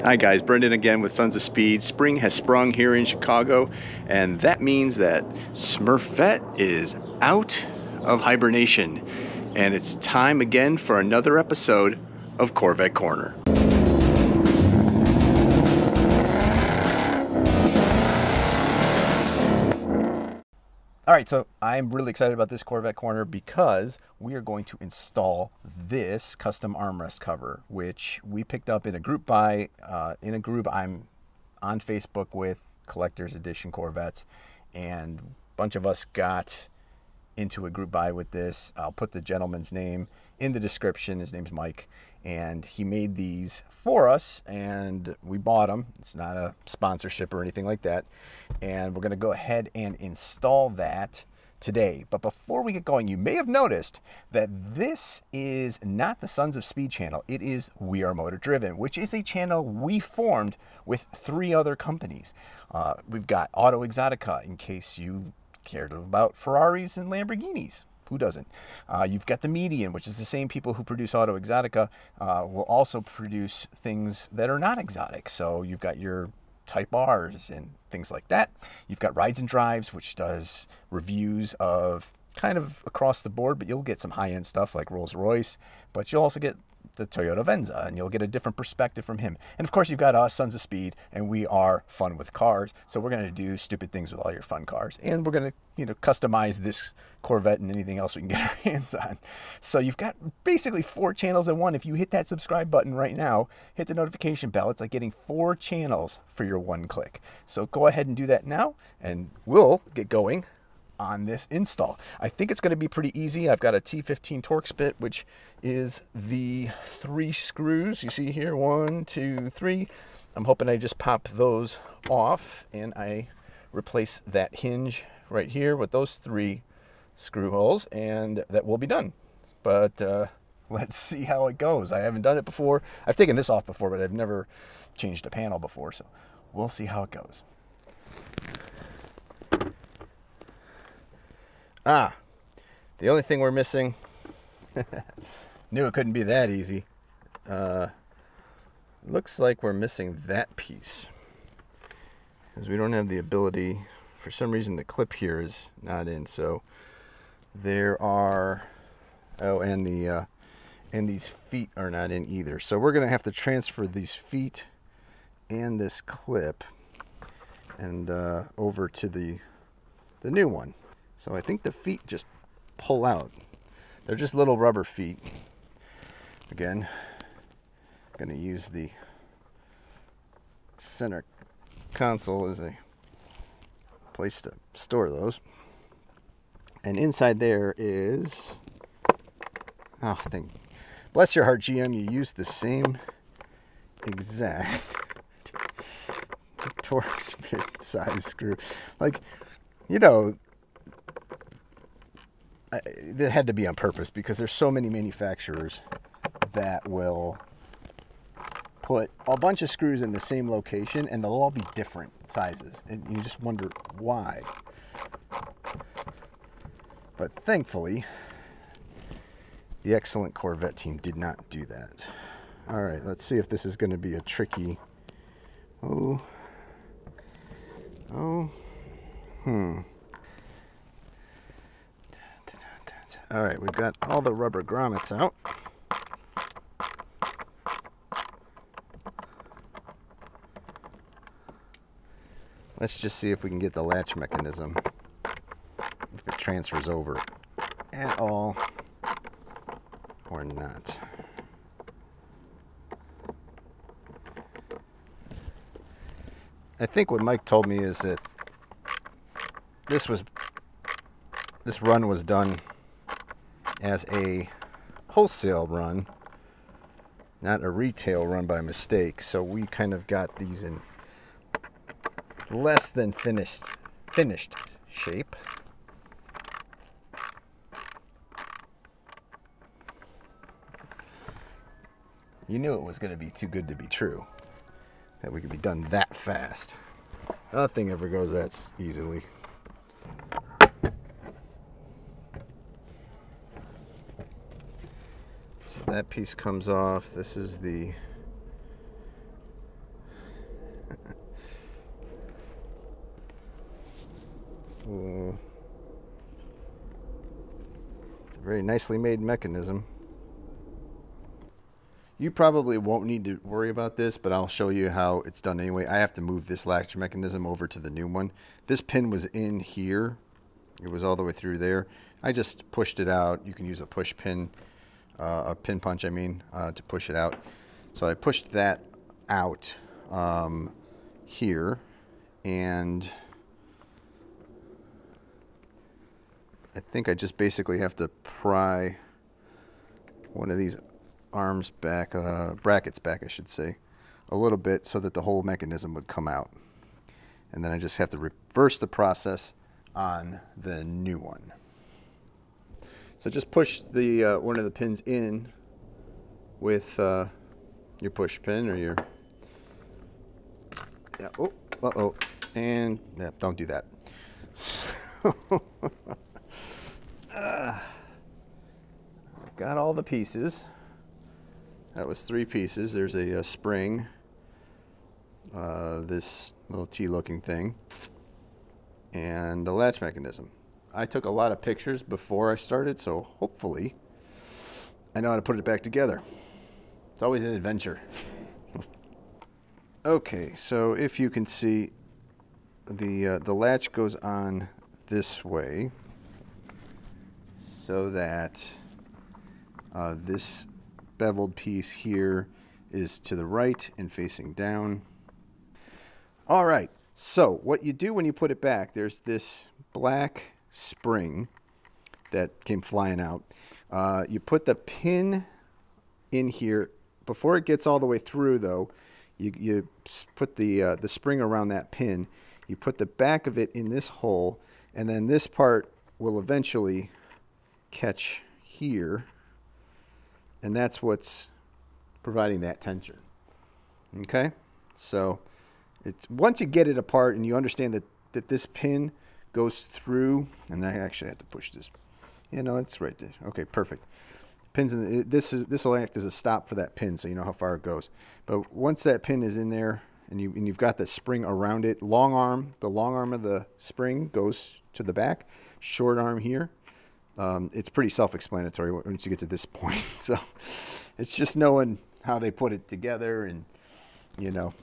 Hi guys, Brendan again with Sons of Speed. Spring has sprung here in Chicago, and that means that Smurfvette is out of hibernation, and it's time again for another episode of Corvette Corner. All right, so I'm really excited about this Corvette Corner because we are going to install this custom armrest cover, which we picked up in a group buy, in a group I'm on Facebook with, Collector's Edition Corvettes, and a bunch of us got into a group buy with this. I'll put the gentleman's name in the description. His name's Mike, and he made these for us, and we bought them. It's not a sponsorship or anything like that, and we're going to go ahead and install that today. But before we get going, you may have noticed that this is not the Sons of Speed channel. It is We Are Motor Driven, which is a channel we formed with 3 other companies. We've got Auto Exotica, in case you cared about Ferraris and Lamborghinis. Who doesn't? You've got the Median, which is the same people who produce Auto Exotica, will also produce things that are not exotic. So you've got your Type R's and things like that. You've got Rides and Drives, which does reviews of kind of across the board, but you'll get some high-end stuff like Rolls-Royce, but you'll also get the Toyota Venza, and you'll get a different perspective from him. And of course, you've got us, Sons of Speed, and we are fun with cars. So we're going to do stupid things with all your fun cars, and we're going to, customize this Corvette and anything else we can get our hands on. So you've got basically 4 channels in one. If you hit that subscribe button right now, hit the notification bell. It's like getting 4 channels for your 1 click. So go ahead and do that now, and we'll get going on this install. I think it's going to be pretty easy. I've got a T15 Torx bit, which is the 3 screws you see here, 1, 2, 3. I'm hoping I just pop those off and I replace that hinge right here with those 3 screw holes, and that will be done. But let's see how it goes. I haven't done it before. I've taken this off before, but I've never changed a panel before, so we'll see how it goes. The only thing we're missing, knew it couldn't be that easy. Looks like we're missing that piece, because we don't have the ability, for some reason the clip here is not in. So there are, and these feet are not in either. So we're going to have to transfer these feet and this clip and over to the new one. So I think the feet just pull out. They're just little rubber feet. Again, I'm going to use the center console as a place to store those. And inside there is, bless your heart, GM, you used the same exact Torx bit size screw. Like, that had to be on purpose, because there's so many manufacturers that will put a bunch of screws in the same location and they'll all be different sizes, and you just wonder why. But thankfully, the excellent Corvette team did not do that. All right, let's see if this is going to be a tricky. All right, we've got all the rubber grommets out. Let's just see if we can get the latch mechanism, if it transfers over at all or not. I think what Mike told me is that this run was done as a wholesale run, not a retail run by mistake. So we kind of got these in less than finished shape. You knew it was going to be too good to be true, that we could be done that fast. Nothing ever goes that easily. So that piece comes off. This is the Very nicely made mechanism. You probably won't need to worry about this, but I'll show you how it's done anyway. I have to move this latch mechanism over to the new one. This pin was in here. It was all the way through there. I just pushed it out. You can use a push pin, a pin punch, I mean, to push it out. So I pushed that out here, and I think I just basically have to pry one of these arms back, brackets back, I should say, a little bit so that the whole mechanism would come out. And then I just have to reverse the process on the new one. So just push the one of the pins in with your push pin or your, yeah, oh, uh-oh, and yeah, don't do that. I've got all the pieces. That was 3 pieces. There's a spring, this little T-looking thing, and the latch mechanism. I took a lot of pictures before I started, so hopefully I know how to put it back together. It's always an adventure. Okay, so if you can see, the latch goes on this way so that this beveled piece here is to the right and facing down. All right, so what you do when you put it back, there's this black spring that came flying out. You put the pin in here. Before it gets all the way through, though, you put the spring around that pin. You put the back of it in this hole, and then this part will eventually catch here, and that's what's providing that tension. Okay, so it's once you get it apart and you understand that this pin goes through, and I actually have to push this. Yeah, no, it's right there. Okay, perfect. Pins in this will act as a stop for that pin, so you know how far it goes. But once that pin is in there, and you've got the spring around it, the long arm of the spring goes to the back. Short arm here. It's pretty self-explanatory once you get to this point. So it's just knowing how they put it together, and you know,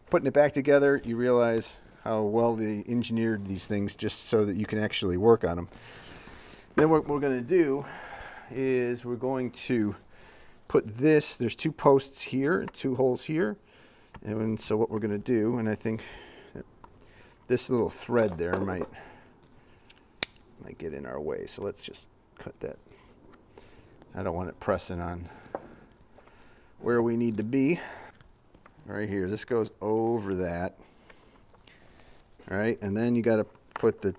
putting it back together, you realize how well they engineered these things just so that you can actually work on them. Then what we're going to do is we're going to put this, there's 2 posts here, 2 holes here, and so what we're going to do, and I think this little thread there might get in our way, so let's just cut that. I don't want it pressing on where we need to be. Right here, this goes over that. All right, and then you got to put the,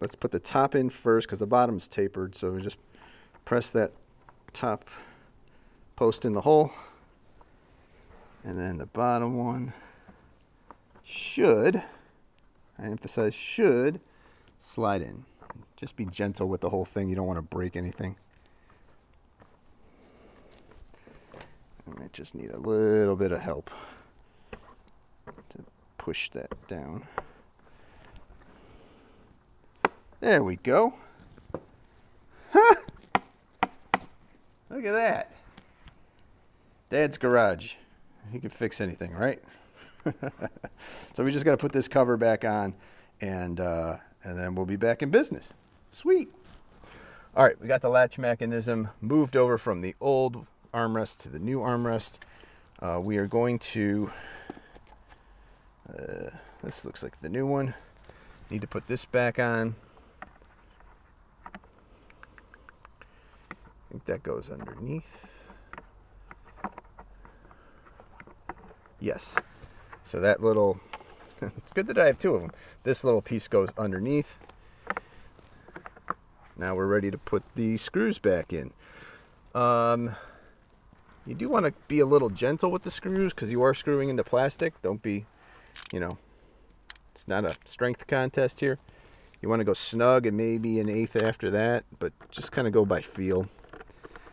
let's put the top in first because the bottom's tapered, so we just press that top post in the hole, and then the bottom one should, I emphasize should, slide in. Just be gentle with the whole thing. You don't want to break anything. I might just need a little bit of help to push that down. There we go. Huh! Look at that. Dad's garage. He can fix anything, right? So we just got to put this cover back on, and then we'll be back in business. Sweet. All right, we got the latch mechanism moved over from the old armrest to the new armrest. We are going to, this looks like the new one. Need to put this back on. I think that goes underneath. Yes. So that little, it's good that I have 2 of them. This little piece goes underneath. Now we're ready to put the screws back in. You do want to be a little gentle with the screws because you are screwing into plastic. Don't be, you know, it's not a strength contest here. You want to go snug and maybe an 1/8 after that, but just kind of go by feel.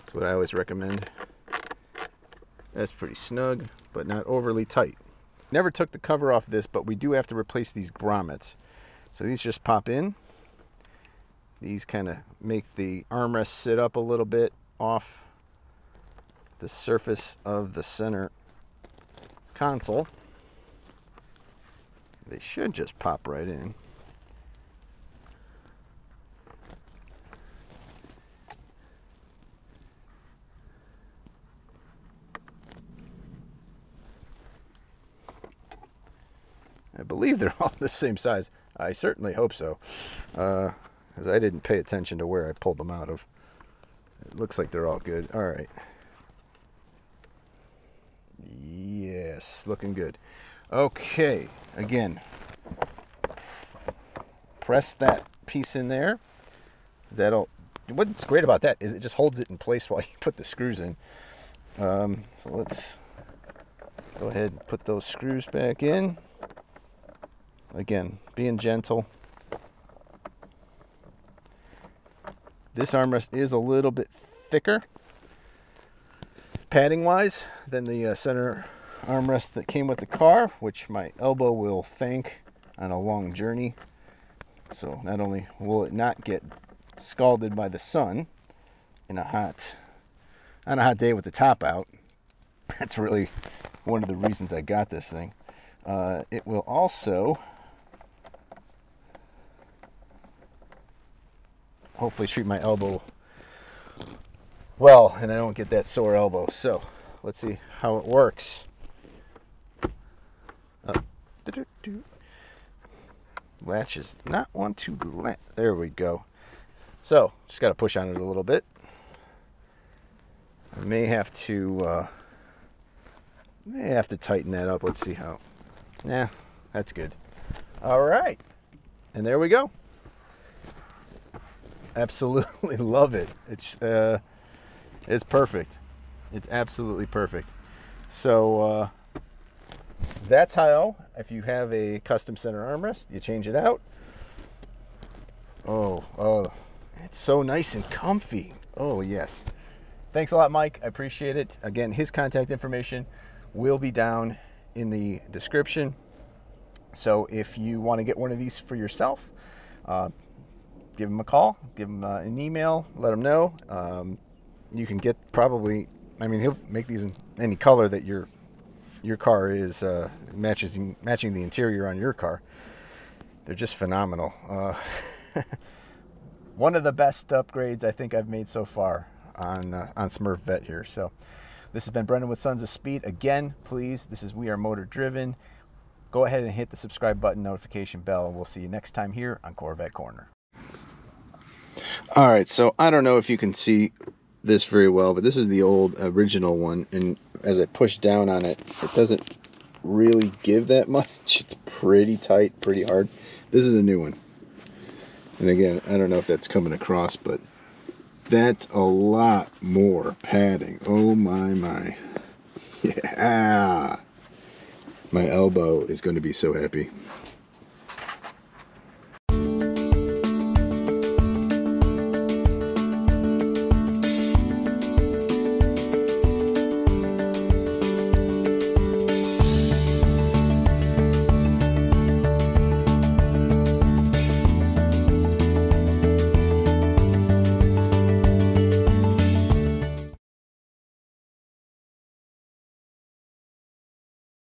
That's what I always recommend. That's pretty snug, but not overly tight. Never took the cover off this, but we do have to replace these grommets. So these just pop in. These kind of make the armrest sit up a little bit off the surface of the center console. They should just pop right in. I believe they're all the same size. I certainly hope so, because I didn't pay attention to where I pulled them out of. It looks like they're all good. All right. Yes, looking good. Okay, again, press that piece in there. What's great about that is it just holds it in place while you put the screws in. So let's go ahead and put those screws back in. Again, being gentle. This armrest is a little bit thicker, padding wise, than the center armrest that came with the car, which my elbow will thank on a long journey. So not only will it not get scalded by the sun on a hot day with the top out, that's really one of the reasons I got this thing. It will also hopefully treat my elbow well, and I don't get that sore elbow. So let's see how it works. Latch is not one to latch. There we go. So just got to push on it a little bit. I may have to tighten that up. Let's see how. Yeah, that's good. All right, and there we go. Absolutely love it. It's perfect. It's absolutely perfect. So that's how, if you have a custom center armrest, you change it out. Oh, it's so nice and comfy. Oh yes. Thanks a lot, Mike. I appreciate it. Again, his contact information will be down in the description. So if you want to get one of these for yourself, give him a call, give him an email, let him know. You can get probably, he'll make these in any color that your car is matching the interior on your car. They're just phenomenal. One of the best upgrades I think I've made so far on Smurfvette here. So this has been Brendan with Sons of Speed. Again, please, this is We Are Motor Driven. Go ahead and hit the subscribe button, notification bell, and we'll see you next time here on Corvette Corner. All right, so I don't know if you can see this very well, but this is the old original one, and as I push down on it, it doesn't really give that much. It's pretty tight, pretty hard. This is the new one. And again, I don't know if that's coming across, but that's a lot more padding. Oh my. Yeah. My elbow is going to be so happy.